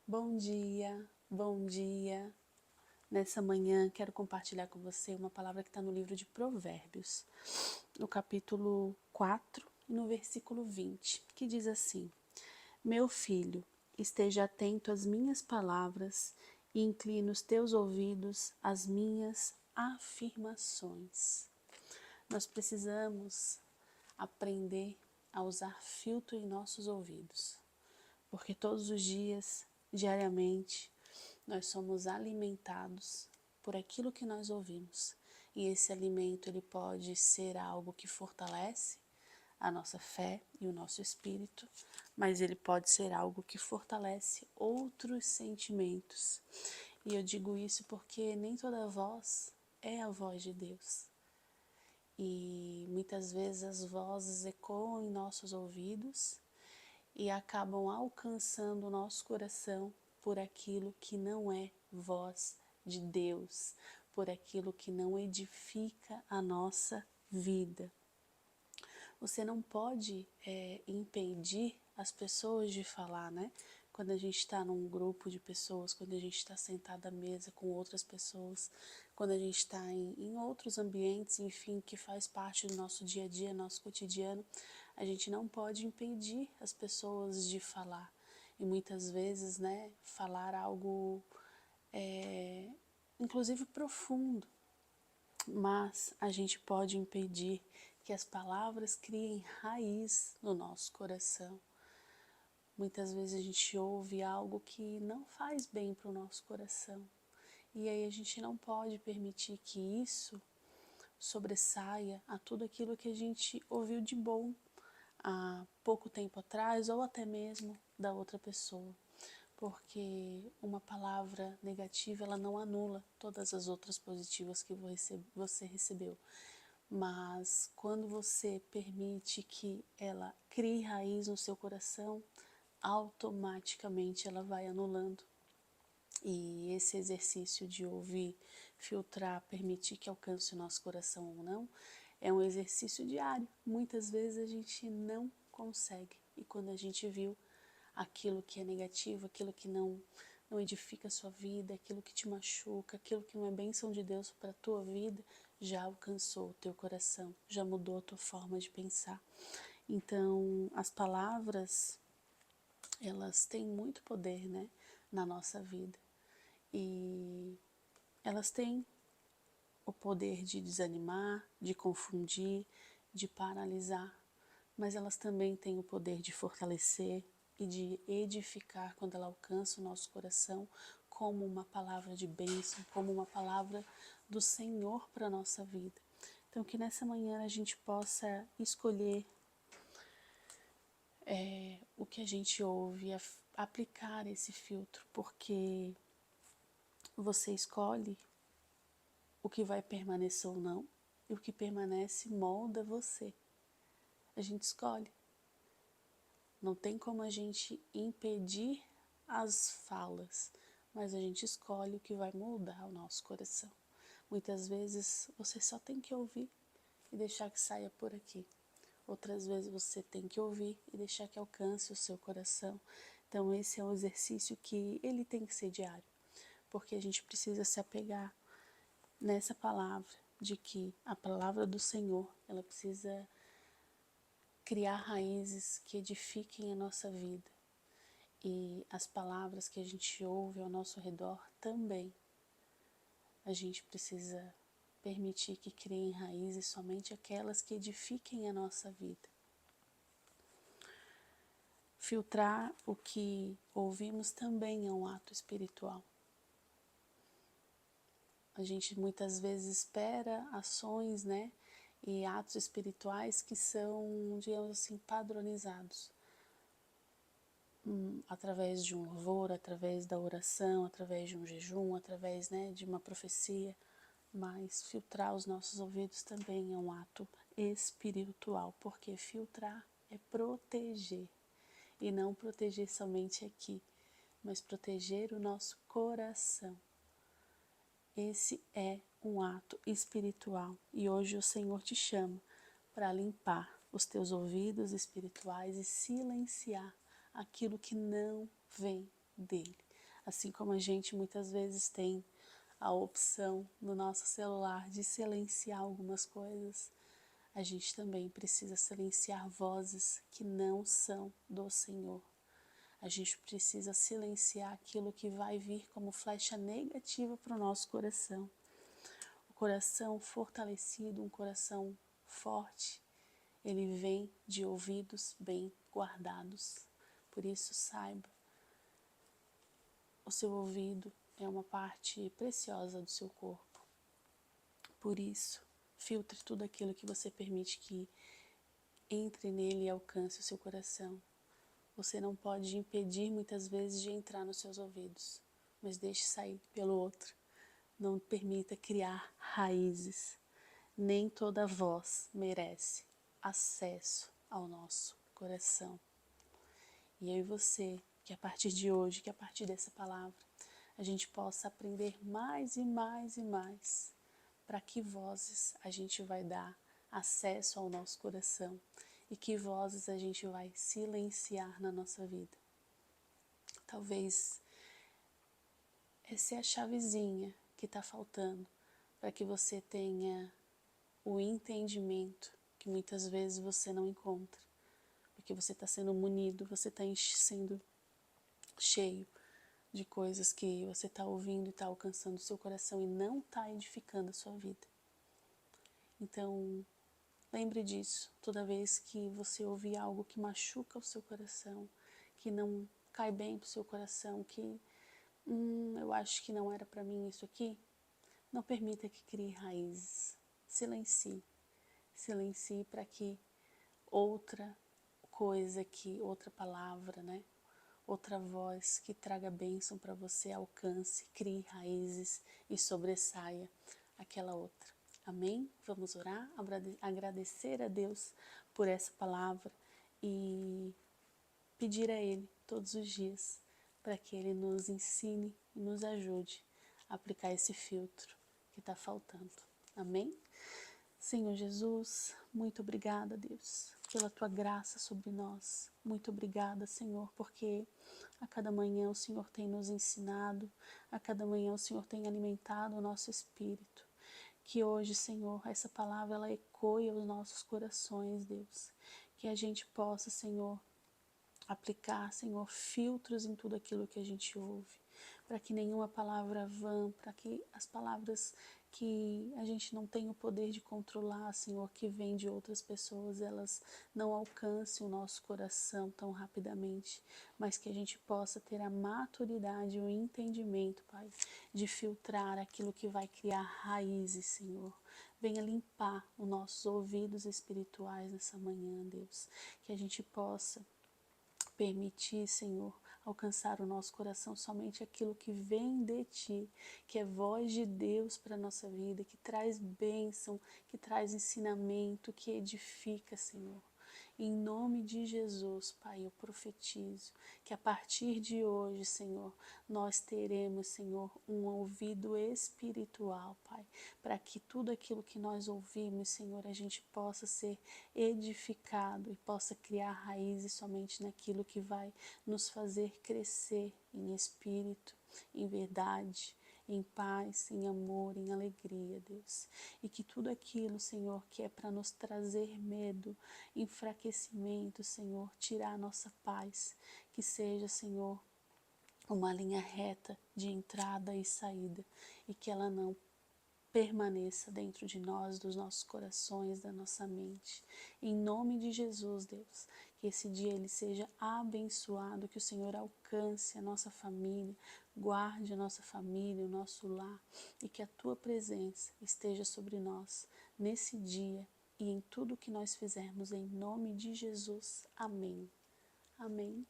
Bom dia, bom dia. Nessa manhã quero compartilhar com você uma palavra que está no livro de Provérbios, no capítulo 4 e no versículo 20, que diz assim: Meu filho, esteja atento às minhas palavras e incline os teus ouvidos às minhas afirmações. Nós precisamos aprender a usar filtro em nossos ouvidos, porque todos os dias, diariamente, nós somos alimentados por aquilo que nós ouvimos. E esse alimento ele pode ser algo que fortalece a nossa fé e o nosso espírito, mas ele pode ser algo que fortalece outros sentimentos. E eu digo isso porque nem toda voz é a voz de Deus. E muitas vezes as vozes ecoam em nossos ouvidos e acabam alcançando o nosso coração por aquilo que não é voz de Deus, por aquilo que não edifica a nossa vida. Você não pode impedir as pessoas de falar, né? Quando a gente está num grupo de pessoas, quando a gente está sentado à mesa com outras pessoas, quando a gente está em outros ambientes, enfim, que faz parte do nosso dia a dia, nosso cotidiano, a gente não pode impedir as pessoas de falar. E muitas vezes, né, falar algo, inclusive profundo, mas a gente pode impedir que as palavras criem raiz no nosso coração. Muitas vezes a gente ouve algo que não faz bem para o nosso coração. E aí a gente não pode permitir que isso sobressaia a tudo aquilo que a gente ouviu de bom há pouco tempo atrás ou até mesmo da outra pessoa. Porque uma palavra negativa ela não anula todas as outras positivas que você recebeu. Mas quando você permite que ela crie raiz no seu coração, automaticamente ela vai anulando. E esse exercício de ouvir, filtrar, permitir que alcance o nosso coração ou não, é um exercício diário. Muitas vezes a gente não consegue. E quando a gente viu aquilo que é negativo, aquilo que não edifica a sua vida, aquilo que te machuca, aquilo que não é bênção de Deus para a tua vida, já alcançou o teu coração, já mudou a tua forma de pensar. Então, as palavras, elas têm muito poder, né, na nossa vida. E elas têm o poder de desanimar, de confundir, de paralisar, mas elas também têm o poder de fortalecer e de edificar quando ela alcança o nosso coração como uma palavra de bênção, como uma palavra do Senhor para a nossa vida. Então que nessa manhã a gente possa escolher o que a gente ouve, aplicar esse filtro, porque você escolhe o que vai permanecer ou não, e o que permanece molda você. A gente escolhe. Não tem como a gente impedir as falas, mas a gente escolhe o que vai moldar o nosso coração. Muitas vezes você só tem que ouvir e deixar que saia por aqui. Outras vezes você tem que ouvir e deixar que alcance o seu coração. Então esse é um exercício que ele tem que ser diário, porque a gente precisa se apegar nessa palavra, de que a palavra do Senhor, ela precisa criar raízes que edifiquem a nossa vida. E as palavras que a gente ouve ao nosso redor também. A gente precisa permitir que criem raízes somente aquelas que edifiquem a nossa vida. Filtrar o que ouvimos também é um ato espiritual. A gente muitas vezes espera ações, né, e atos espirituais que são, digamos assim, padronizados. Através de um louvor, através da oração, através de um jejum, através, né, de uma profecia. Mas filtrar os nossos ouvidos também é um ato espiritual, porque filtrar é proteger. E não proteger somente aqui, mas proteger o nosso coração. Esse é um ato espiritual e hoje o Senhor te chama para limpar os teus ouvidos espirituais e silenciar aquilo que não vem dele. Assim como a gente muitas vezes tem a opção no nosso celular de silenciar algumas coisas, a gente também precisa silenciar vozes que não são do Senhor. A gente precisa silenciar aquilo que vai vir como flecha negativa para o nosso coração. O coração fortalecido, um coração forte, ele vem de ouvidos bem guardados. Por isso, saiba, o seu ouvido é uma parte preciosa do seu corpo. Por isso, filtre tudo aquilo que você permite que entre nele e alcance o seu coração. Você não pode impedir muitas vezes de entrar nos seus ouvidos, mas deixe sair pelo outro. Não permita criar raízes. Nem toda voz merece acesso ao nosso coração. E eu e você, que a partir de hoje, que a partir dessa palavra, a gente possa aprender mais e mais e mais para que vozes a gente vai dar acesso ao nosso coração e que vozes a gente vai silenciar na nossa vida. Talvez essa é a chavezinha que está faltando para que você tenha o entendimento que muitas vezes você não encontra, porque você está sendo munido, você está sendo cheio de coisas que você está ouvindo e está alcançando o seu coração e não está edificando a sua vida. Então, lembre disso, toda vez que você ouvir algo que machuca o seu coração, que não cai bem para o seu coração, que eu acho que não era para mim isso aqui, não permita que crie raízes. Silencie. Silencie para que outra coisa, outra palavra, né? Outra voz que traga bênção para você alcance, crie raízes e sobressaia aquela outra. Amém? Vamos orar, agradecer a Deus por essa palavra e pedir a Ele todos os dias para que Ele nos ensine e nos ajude a aplicar esse filtro que está faltando. Amém? Senhor Jesus, muito obrigada, Deus, pela Tua graça sobre nós. Muito obrigada, Senhor, porque a cada manhã o Senhor tem nos ensinado, a cada manhã o Senhor tem alimentado o nosso espírito. Que hoje, Senhor, essa palavra ela ecoe aos nossos corações, Deus. Que a gente possa, Senhor, aplicar, Senhor, filtros em tudo aquilo que a gente ouve, para que nenhuma palavra vã, para que as palavras que a gente não tem o poder de controlar, Senhor, que vem de outras pessoas, elas não alcancem o nosso coração tão rapidamente, mas que a gente possa ter a maturidade e o entendimento, Pai, de filtrar aquilo que vai criar raízes, Senhor. Venha limpar os nossos ouvidos espirituais nessa manhã, Deus, que a gente possa permitir, Senhor, alcançar o nosso coração somente aquilo que vem de Ti, que é voz de Deus para a nossa vida, que traz bênção, que traz ensinamento, que edifica, Senhor. Em nome de Jesus, Pai, eu profetizo que a partir de hoje, Senhor, nós teremos, Senhor, um ouvido espiritual, Pai, para que tudo aquilo que nós ouvimos, Senhor, a gente possa ser edificado e possa criar raízes somente naquilo que vai nos fazer crescer em espírito, em verdade, em paz, em amor, em alegria, Deus. E que tudo aquilo, Senhor, que é para nos trazer medo, enfraquecimento, Senhor, tirar a nossa paz, que seja, Senhor, uma linha reta de entrada e saída, e que ela não permaneça dentro de nós, dos nossos corações, da nossa mente. Em nome de Jesus, Deus, que esse dia ele seja abençoado, que o Senhor alcance a nossa família, guarde a nossa família, o nosso lar, e que a Tua presença esteja sobre nós nesse dia e em tudo que nós fizermos, em nome de Jesus. Amém. Amém